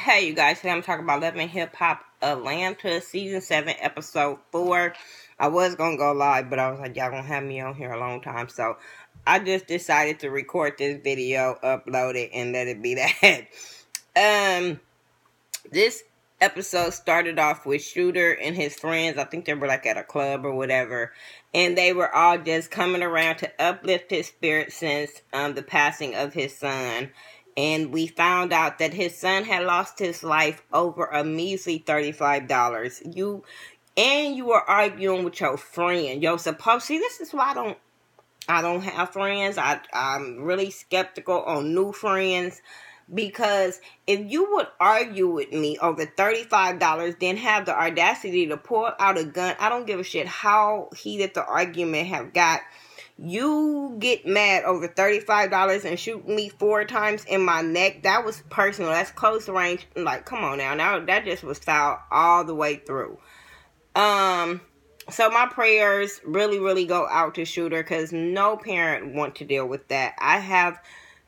Hey, you guys, today I'm talking about Love and Hip Hop Atlanta, Season 7, Episode 4. I was going to go live, but I was like, y'all going to have me on here a long time, so I just decided to record this video, upload it, and let it be that. This episode started off with Shooter and his friends. I think they were like at a club or whatever, and they were all just coming around to uplift his spirit since the passing of his son. And we found out that his son had lost his life over a measly $35. You were arguing with your friend. See, this is why I don't have friends. I'm really skeptical on new friends. Because if you would argue with me over $35, then have the audacity to pull out a gun, I don't give a shit how heated the argument have got. You get mad over $35 and shoot me 4 times in my neck. That was personal. That's close range. Like, come on now. That just was foul all the way through. So my prayers really, really go out to Shooter, because no parent want to deal with that. I have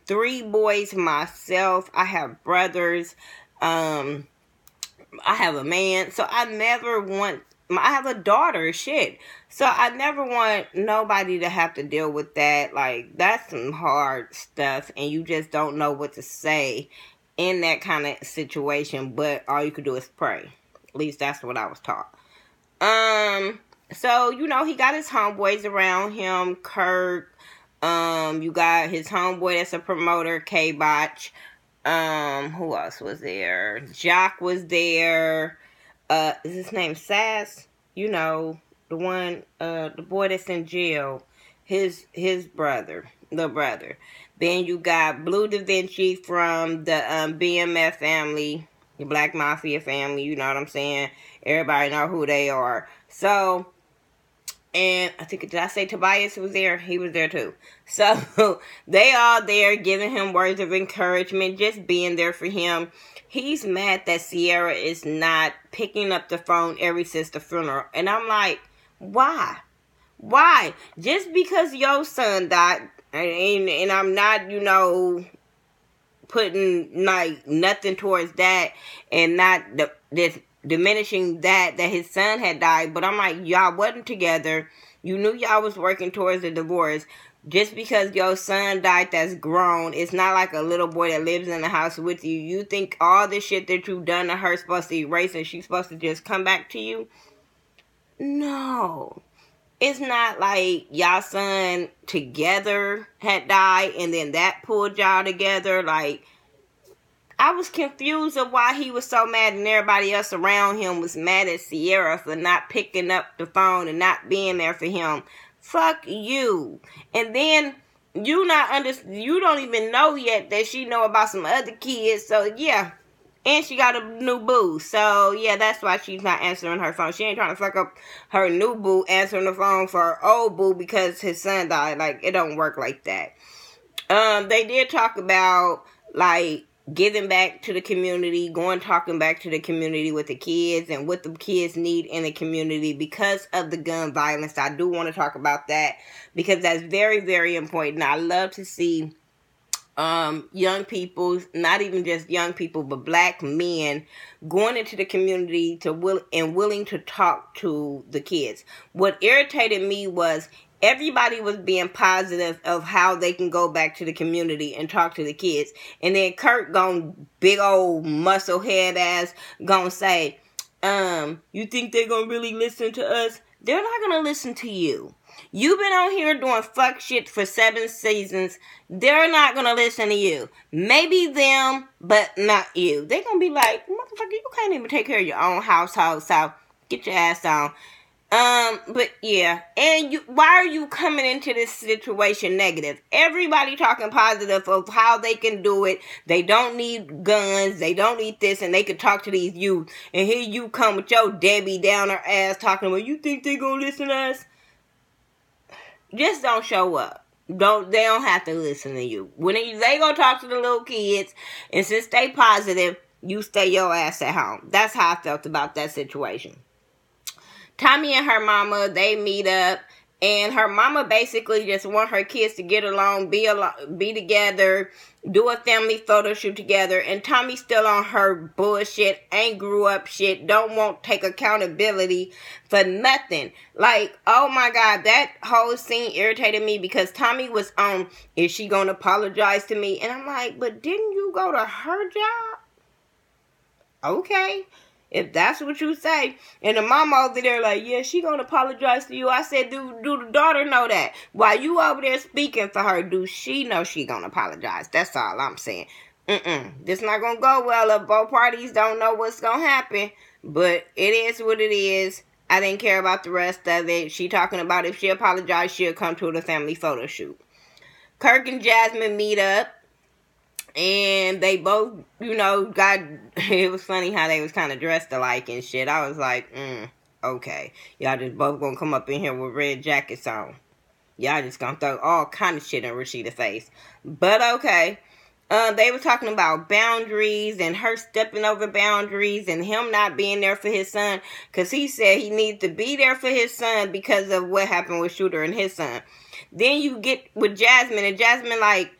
3 boys myself. I have brothers. I have a man. So I have a daughter, shit. So I never want nobody to have to deal with that. Like, that's some hard stuff, and you just don't know what to say in that kind of situation, but all you could do is pray. At least that's what I was taught. So, he got his homeboys around him, Kirk. You got his homeboy that's a promoter, K-Botch. Who else was there? Jock was there. Is his name Sass? The one, the boy that's in jail. His brother, the brother. Then you got Blue Da Vinci from the BMF family, the Black Mafia family, you know what I'm saying? Everybody know who they are. So, and I think, did I say Tobias was there? He was there too. So, they all there giving him words of encouragement, just being there for him. He's mad that Sierra is not picking up the phone since the funeral. And I'm like, why? Why? Just because your son died, and I'm not, putting like nothing towards that, and not diminishing that his son had died. But I'm like, y'all wasn't together. You knew y'all was working towards a divorce. Just because your son died that's grown, it's not like a little boy that lives in the house with you. You think all the shit that you've done to her is supposed to erase and she's supposed to just come back to you? No. It's not like y'all son together had died and then that pulled y'all together. Like, I was confused of why he was so mad and everybody else around him was mad at Sierra for not picking up the phone and not being there for him. Fuck you. And then you don't even know yet that she know about some other kids. So yeah. And she got a new boo. So yeah, that's why she's not answering her phone. She ain't trying to fuck up her new boo answering the phone for her old boo because his son died. Like, it don't work like that. They did talk about like giving back to the community, talking back to the community with the kids and what the kids need in the community because of the gun violence. I do want to talk about that because that's very, very important. I love to see young people, not even just young people, but black men going into the community willing to talk to the kids. What irritated me was everybody was being positive of how they can go back to the community and talk to the kids. And then Kurt big old muscle head ass gonna say, you think they're gonna really listen to us? They're not gonna listen to you. You've been on here doing fuck shit for 7 seasons. They're not gonna listen to you. Maybe them, but not you. They're gonna be like, motherfucker, you can't even take care of your own household, so get your ass on. But yeah, and why are you coming into this situation negative? Everybody talking positive of how they can do it. They don't need guns. They don't need this, and they can talk to these youth. And here you come with your Debbie Downer ass talking about, you think they gonna listen to us? Just don't show up. They don't have to listen to you. When they gonna talk to the little kids, and since they positive, you stay your ass at home. That's how I felt about that situation. Tommy and her mama, they meet up. And her mama basically just want her kids to get along, be together, do a family photo shoot together. And Tommy's still on her bullshit, ain't grew up shit, don't want to take accountability for nothing. Like, oh my God, that whole scene irritated me because Tommy was on, is she gonna apologize to me? And I'm like, but didn't you go to her job? Okay. If that's what you say. And the mama over there like, yeah, she gonna apologize to you. I said, do the daughter know that? While you over there speaking for her, do she know she gonna apologize? That's all I'm saying. This not gonna go well if both parties don't know what's gonna happen. But it is what it is. I didn't care about the rest of it. She talking about if she apologized, she'll come to the family photo shoot. Kirk and Jasmine meet up. And they both, got, it was funny how they was kind of dressed alike and shit. I was like, okay. Y'all just both gonna come up in here with red jackets on. Y'all just gonna throw all kind of shit in Rashida's face. But okay. They were talking about boundaries and her stepping over boundaries and him not being there for his son. Because he said he needs to be there for his son because of what happened with Shooter and his son. Then you get with Jasmine and Jasmine like,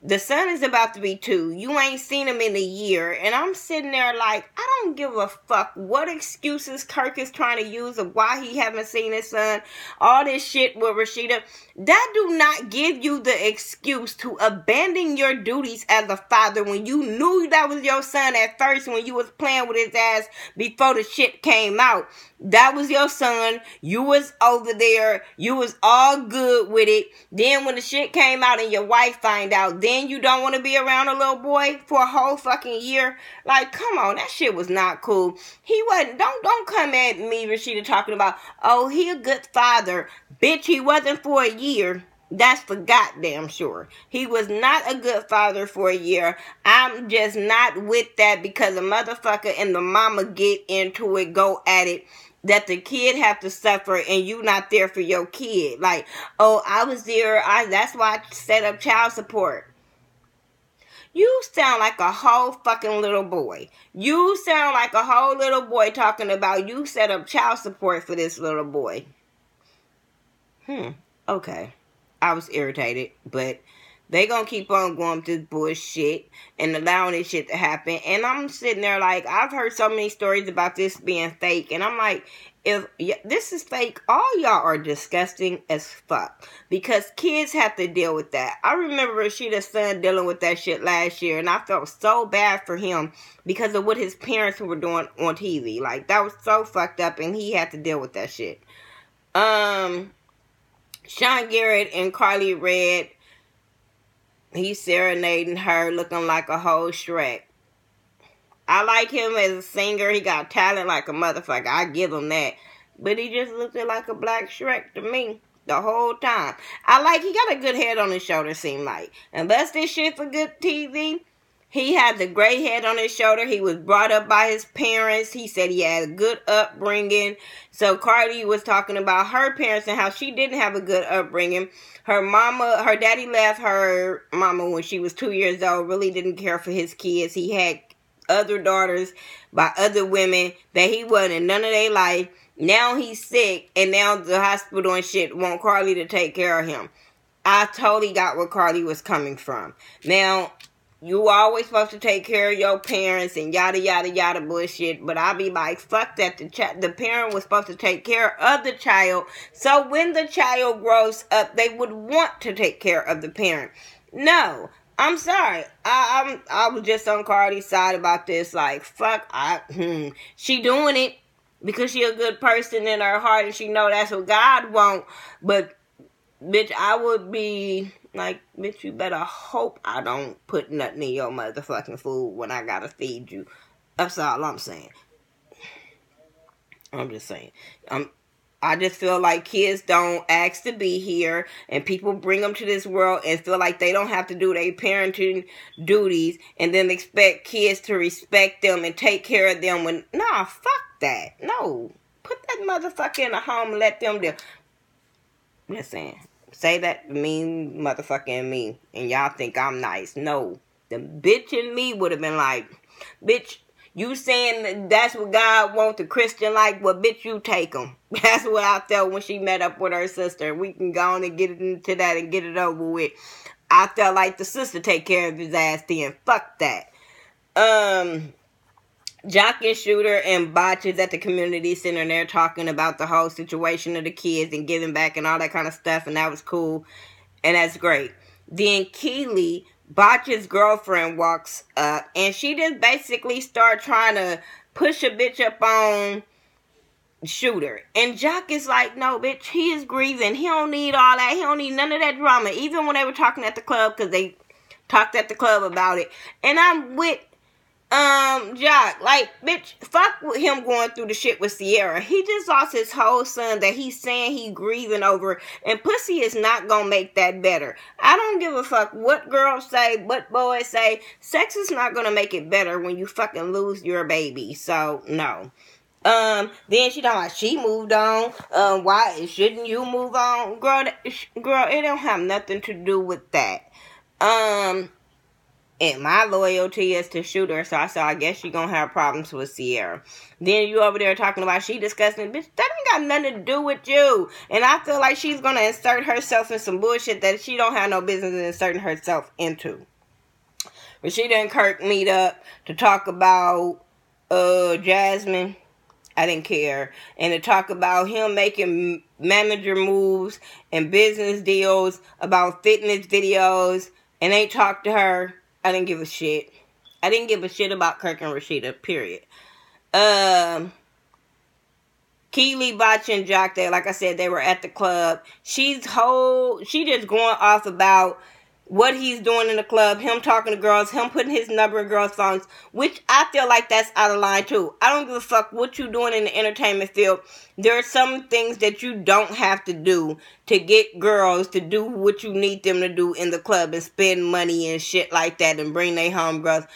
the son is about to be 2. You ain't seen him in a year. And I'm sitting there like, I don't give a fuck what excuses Kirk is trying to use of why he haven't seen his son. All this shit with Rashida. That do not give you the excuse to abandon your duties as a father when you knew that was your son at first when you was playing with his ass before the shit came out. That was your son. You was over there. You was all good with it. Then when the shit came out and your wife find out, then you don't want to be around a little boy for a whole fucking year. Like, come on, that shit was not cool. He wasn't, don't come at me, Rashida, talking about, oh, he a good father. Bitch, he wasn't for a year. That's for goddamn sure. He was not a good father for a year. I'm just not with that because a motherfucker and the mama get into it, go at it. That the kid have to suffer and you not there for your kid. Like, oh, I was there. That's why I set up child support. You sound like a whole fucking little boy. You sound like a whole little boy talking about you set up child support for this little boy. Okay. I was irritated, but they gonna keep on going with this bullshit and allowing this shit to happen. And I'm sitting there like, I've heard so many stories about this being fake. And I'm like, if this is fake, all y'all are disgusting as fuck. Because kids have to deal with that. I remember Rashida's son dealing with that shit last year. And I felt so bad for him because of what his parents were doing on TV. Like, that was so fucked up and he had to deal with that shit. Sean Garrett and Carly Red, he's serenading her looking like a whole Shrek. I like him as a singer. He got talent like a motherfucker. I give him that. But he just looked like a black Shrek to me the whole time. He got a good head on his shoulder, seem like. Unless this shit for good TV, he has a great head on his shoulder. He was brought up by his parents. He said he had a good upbringing. So Cardi was talking about her parents and how she didn't have a good upbringing. Her daddy left her mama when she was 2 years old. Really didn't care for his kids. He had other daughters by other women that he wasn't in none of their life. Now he's sick and now the hospital and shit want Carly to take care of him. I totally got where Carly was coming from. Now, you always supposed to take care of your parents and yada yada yada bullshit. But I be like, fuck that. The parent was supposed to take care of the child. So when the child grows up, they would want to take care of the parent. No, I'm sorry. I was just on Cardi's side about this. Like, fuck. She doing it because she a good person in her heart and she know that's what God want. But bitch, I would be like, bitch, you better hope I don't put nothing in your motherfucking food when I gotta feed you. That's all I'm saying. I'm just saying. I just feel like kids don't ask to be here and people bring them to this world and feel like they don't have to do their parenting duties and then expect kids to respect them and take care of them when, nah, fuck that. No. Put that motherfucker in a home and let them do. Just saying. Say that mean motherfucking me and y'all think I'm nice. No. The bitch in me would have been like, bitch, You saying that's what God wants the Christian like? Well, bitch, you take them. That's what I felt when she met up with her sister. We can go on and get into that and get it over with. I felt like the sister take care of his ass then. Fuck that. Jock and Shooter and Botches at the community center, and they're talking about the whole situation of the kids and giving back and all that kind of stuff, and that was cool, and that's great. Then Keely, Botch's girlfriend, walks up, and she just basically start trying to push a bitch up on Shooter. And Jock is like, no, bitch, he is grieving. He don't need all that. He don't need none of that drama. Even when they were talking at the club, because they talked at the club about it. And I'm with Jock, like, bitch, fuck with him going through the shit with Sierra. He just lost his whole son that he's saying he grieving over, and pussy is not gonna make that better. I don't give a fuck what girls say, what boys say. Sex is not gonna make it better when you fucking lose your baby. So, no. Then she talking about she moved on. Why shouldn't you move on? Girl, it don't have nothing to do with that. And my loyalty is to Shooter, so I guess she gonna have problems with Sierra. Then you over there talking about she discussing, bitch, that ain't got nothing to do with you. And I feel like she's gonna insert herself in some bullshit that she don't have no business inserting herself into. Rashida and Kirk meet up to talk about Jasmine. I didn't care. And to talk about him making manager moves and business deals about fitness videos, and they talked to her. I didn't give a shit. I didn't give a shit about Kirk and Rashida, period. Keely, Botch, and Jock, they, like I said, they were at the club. She just going off about what he's doing in the club, him talking to girls, him putting his number in girls' phones, which I feel like that's out of line too. I don't give a fuck what you doing in the entertainment field. There are some things that you don't have to do to get girls to do what you need them to do in the club and spend money and shit like that and bring their homegirls.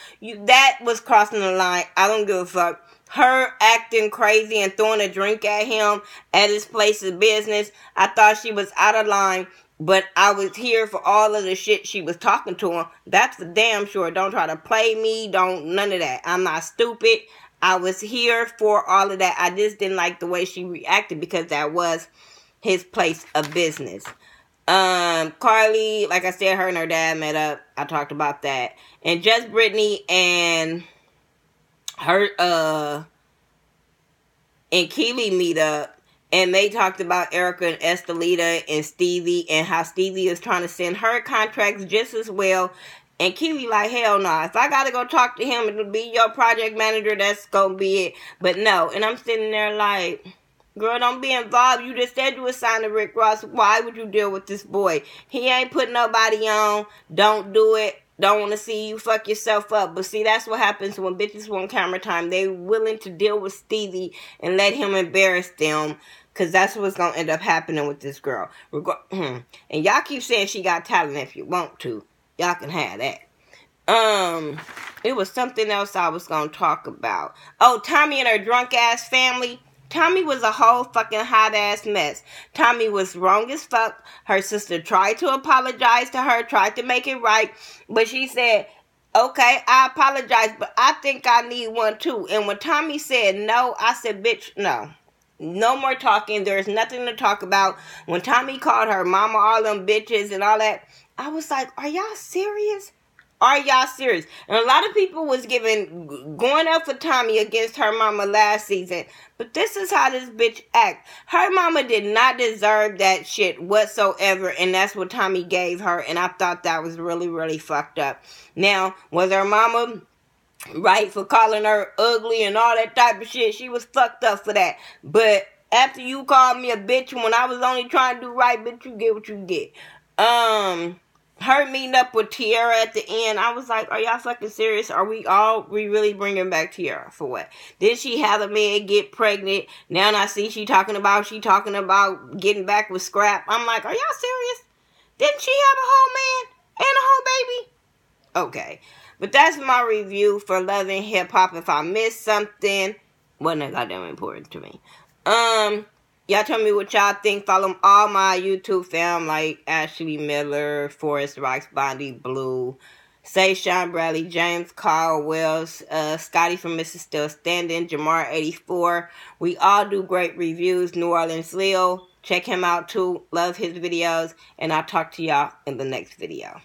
That was crossing the line. I don't give a fuck. Her acting crazy and throwing a drink at him at his place of business, I thought she was out of line. But I was here for all of the shit she was talking to him. That's for damn sure. Don't try to play me. None of that. I'm not stupid. I was here for all of that. I just didn't like the way she reacted because that was his place of business. Carly, like I said, her and her dad met up. I talked about that. And just Brittany and her, and Keely meet up. And they talked about Erica and Estelita and Stevie and how Stevie is trying to send her contracts just as well. And Keely like, hell no. If I got to go talk to him, it'll be your project manager. That's going to be it. But no. And I'm sitting there like, girl, don't be involved. You just said you were signed to Rick Ross. Why would you deal with this boy? He ain't putting nobody on. Don't do it. Don't want to see you fuck yourself up. But see, that's what happens when bitches want camera time. They willing to deal with Stevie and let him embarrass them. Because that's what's going to end up happening with this girl. And y'all keep saying she got talent if you want to. Y'all can have that. It was something else I was going to talk about. Oh, Tommy and her drunk ass family. Tommy was a whole fucking hot ass mess. Tommy was wrong as fuck. Her sister tried to apologize to her. Tried to make it right. But she said, okay, I apologize. But I think I need one too. And when Tommy said no, I said, bitch, no. No more talking. There's nothing to talk about. When Tommy called her mama all them bitches and all that, I was like, are y'all serious? Are y'all serious? And a lot of people was going up for Tommy against her mama last season. But this is how this bitch act. Her mama did not deserve that shit whatsoever. And that's what Tommy gave her. And I thought that was really, really fucked up. Now, was her mama right for calling her ugly and all that type of shit? She was fucked up for that. But after you called me a bitch when I was only trying to do right, bitch, you get what you get. Her meeting up with Tiara at the end, I was like, are y'all fucking serious? Are we really bringing back Tiara for what? Did she have a man get pregnant? Now I see she talking about getting back with Scrap. I'm like, are y'all serious? Didn't she have a whole man and a whole baby? Okay. But that's my review for Love and Hip Hop. If I missed something, wasn't that goddamn important to me. Y'all tell me what y'all think. Follow all my YouTube fam like Ashley Miller, Forrest Rocks, Bondi Blue, Say Sean Bradley, James Carl Wells, Scotty from Mrs. Still Standing, Jamar84. We all do great reviews. New Orleans Leo, check him out too. Love his videos. And I'll talk to y'all in the next video.